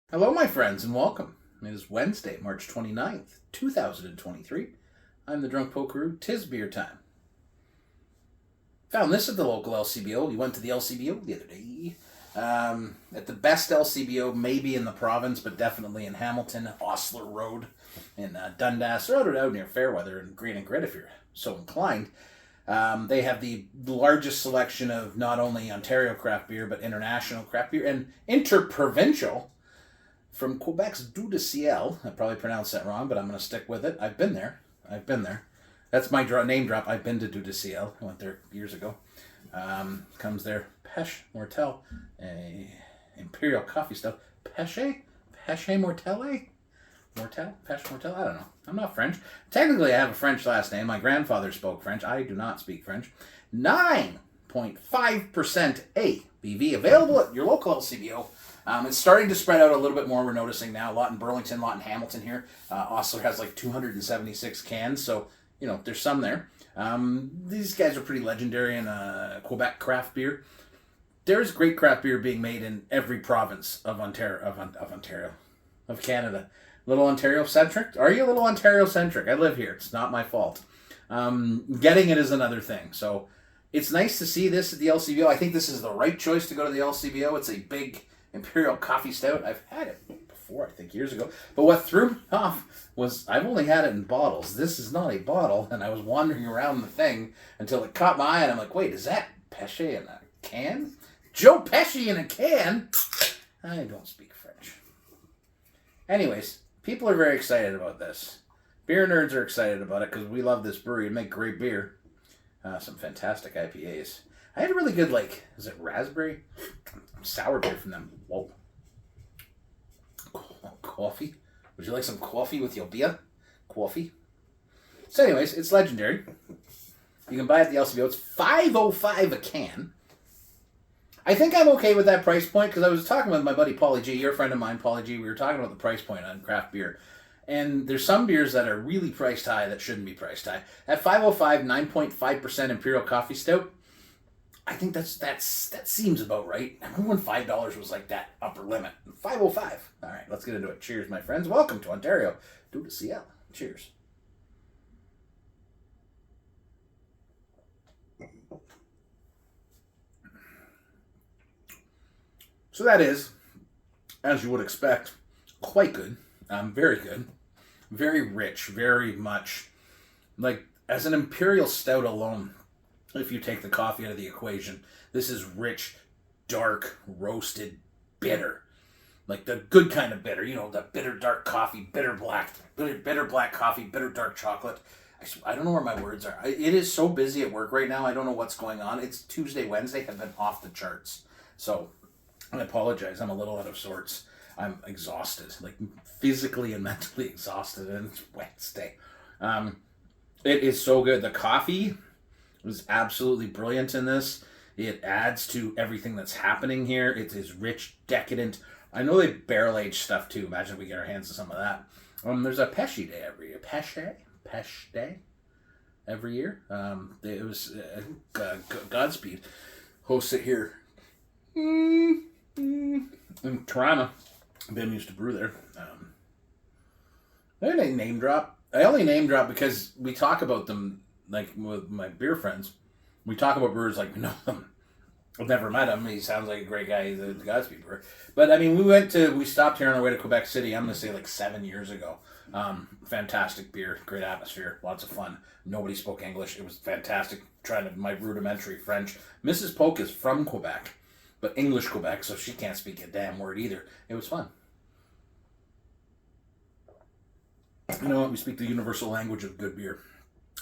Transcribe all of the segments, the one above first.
Hello, my friends, and welcome. It is Wednesday, March 29th, 2023. I'm the Drunk Pokeroo. 'Tis beer time. Found this at the local LCBO. We went to the LCBO the other day. At the best LCBO, maybe in the province, but definitely in Hamilton, Osler Road, in Dundas, or out near Fairweather and Green and Grit if you're so inclined. They have the largest selection of not only Ontario craft beer, but international craft beer and interprovincial. From Quebec's Dieu, Ciel. I probably pronounced that wrong, but I'm going to stick with it. I've been there. That's my name drop. I've been to Dieu, Ciel. I went there years ago. Comes there Pechè, Mortel, a Imperial coffee stuff. Pechè? Pechè Mortel? Mortel? Pechè Mortel? I don't know. I'm not French. Technically, I have a French last name. My grandfather spoke French. I do not speak French. 9.5% ABV. Available at your local LCBO. It's starting to spread out a little bit more. We're noticing now a lot in Burlington, a lot in Hamilton here. Osler has like 276 cans, so there's some there. These guys are pretty legendary in Quebec craft beer. There's great craft beer being made in every province of Ontario, of Canada. Little Ontario centric? Are you a little Ontario centric? I live here. It's not my fault. Getting it is another thing. So it's nice to see this at the LCBO. I think this is the right choice to go to the LCBO. It's a big Imperial coffee stout. I've had it before, I think years ago. But what threw me off was I've only had it in bottles. This is not a bottle, and I was wandering around the thing until it caught my eye, and I'm like, wait, is that Pechè in a can? Joe Pesci in a can? I don't speak French. Anyways, people are very excited about this. Beer nerds are excited about it because we love this brewery and make great beer. Some fantastic IPAs. I had a really good, is it raspberry? Sour beer from them. Whoa. Coffee? Would you like some coffee with your beer? Coffee? So anyways, it's legendary. You can buy it at the LCBO. It's $5.05 a can. I think I'm okay with that price point because I was talking with my buddy Paulie G. You're a friend of mine, Paulie G. We were talking about the price point on craft beer. And there's some beers that are really priced high that shouldn't be priced high. At $5.05, 9.5% Imperial Coffee Stout, I think that seems about right. I remember when $5 was like that upper limit. $5.05. All right, let's get into it. Cheers, my friends. Welcome to Ontario. Dieu, Ciel. Cheers. So that is, as you would expect, quite good. Very good. Very rich. Very much. As an Imperial Stout alone, if you take the coffee out of the equation, this is rich, dark, roasted, bitter. Like the good kind of bitter. The bitter dark coffee, bitter black coffee, bitter dark chocolate. I don't know where my words are. It is so busy at work right now. I don't know what's going on. It's Tuesday, Wednesday have been off the charts. So I apologize. I'm a little out of sorts. I'm exhausted, physically and mentally exhausted, and it's Wednesday. It is so good. The coffee was absolutely brilliant in this. It adds to everything that's happening here. It is rich, decadent. I know they barrel age stuff too. Imagine if we get our hands on some of that. There's a Pechè Day every year. Pechè Day every year. It was Godspeed hosts it here in Toronto. Ben used to brew there. I didn't name drop. I only name drop because we talk about them. With my beer friends, we talk about brewers like we know them. I've never met him. He sounds like a great guy, the Godspeed brewer. But I mean, we stopped here on our way to Quebec City. I'm going to say 7 years ago. Fantastic beer, great atmosphere, lots of fun. Nobody spoke English. It was fantastic. Trying my rudimentary French. Mrs. Polk is from Quebec, but English Quebec, so she can't speak a damn word either. It was fun. You know what? We speak the universal language of good beer.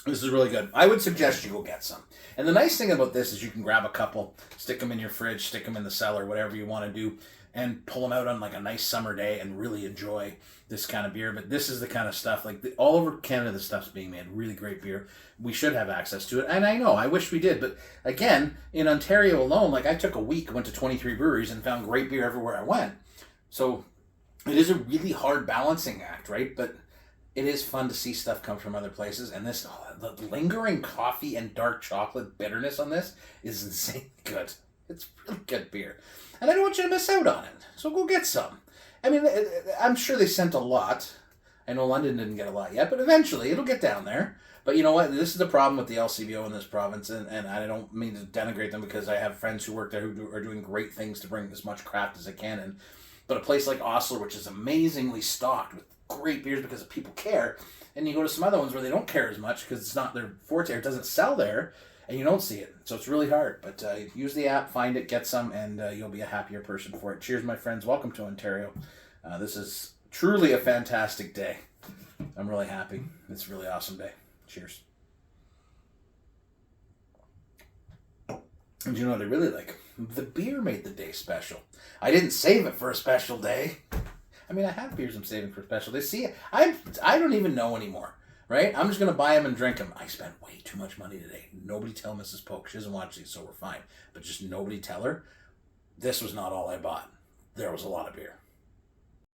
This is really good. I would suggest you go get some. And the nice thing about this is you can grab a couple, stick them in your fridge, stick them in the cellar, whatever you want to do, and pull them out on a nice summer day and really enjoy this kind of beer. But this is the kind of stuff, all over Canada this stuff's being made. Really great beer. We should have access to it. And I know, I wish we did. But again, in Ontario alone, I took a week, went to 23 breweries and found great beer everywhere I went. So it is a really hard balancing act, right? But it is fun to see stuff come from other places, and this, the lingering coffee and dark chocolate bitterness on this is insanely good. It's really good beer. And I don't want you to miss out on it, so go get some. I mean, I'm sure they sent a lot. I know London didn't get a lot yet, but eventually it'll get down there. But you know what? This is the problem with the LCBO in this province, and I don't mean to denigrate them because I have friends who work there who are doing great things to bring as much craft as they can in. But a place like Osler, which is amazingly stocked with great beers because people care, and you go to some other ones where they don't care as much because it's not their forte, or it doesn't sell there, and you don't see it. So it's really hard. But use the app, find it, get some, and you'll be a happier person for it. Cheers, my friends. Welcome to Ontario. This is truly a fantastic day. I'm really happy. It's a really awesome day. Cheers. And you know what I really like? The beer made the day special. I didn't save it for a special day. I mean, I have beers I'm saving for a special day. See, I don't even know anymore, right? I'm just going to buy them and drink them. I spent way too much money today. Nobody tell Mrs. Polk. She doesn't watch these, so we're fine. But just nobody tell her. This was not all I bought. There was a lot of beer.